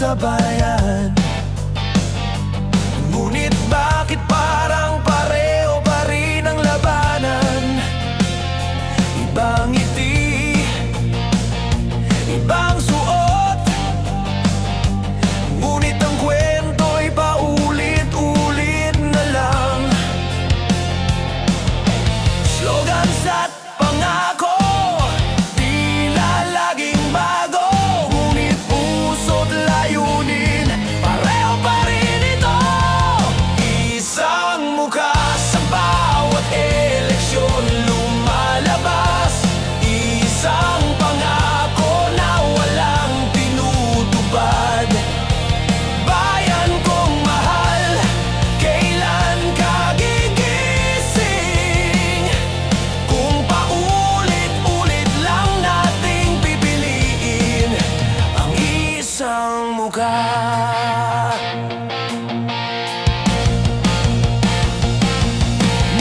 Sa bayan, ngunit bakit parang pareho pa rin ang labanan? Ibang ngiti, ibang suot, ngunit ang kwento'y paulit-ulit na lang. Slogans at pangako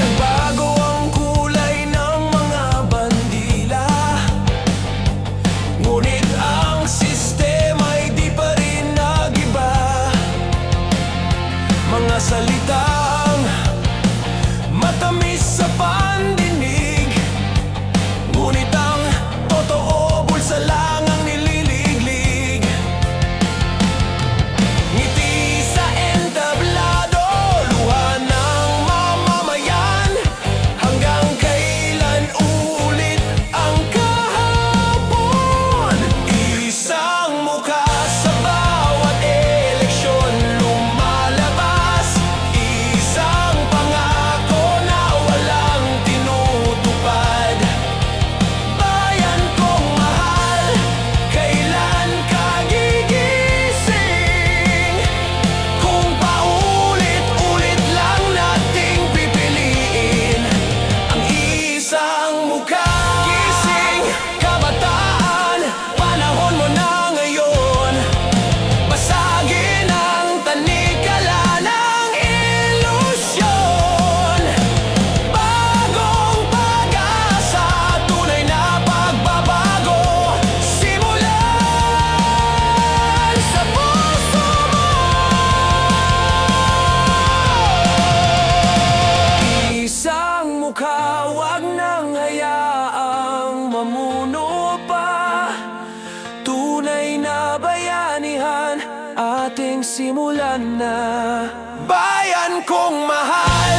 nagbago ang kulay ng mga bandila, ngunit ang sistema'y di pa rin nag-iba. Mga salitang matamis sa pandinig, ngunit ang totoo bulsa lang ang nililiglig. Ngiti sa entablado, luha ng mamamayan, hanggang kailan ulit ang kahapon? Isang mukha sa bawat eleksyon lumalabas, isang pangako na walang tinutupad. Bayan kong mahal, kailan ka gigising? Kung paulit-ulit lang nating pipiliin ang isang mukha. Gising, kabataan, panahon mo na ngayon. Basagin ang tanikala ng ilusyon. Bagong pag-asa, tunay na pagbabago, simulan sa puso mo. Isang mukha, wag nang hayaang mamuno pa. Tunay na bayanihan, ating simulan na. Bayan kong mahal,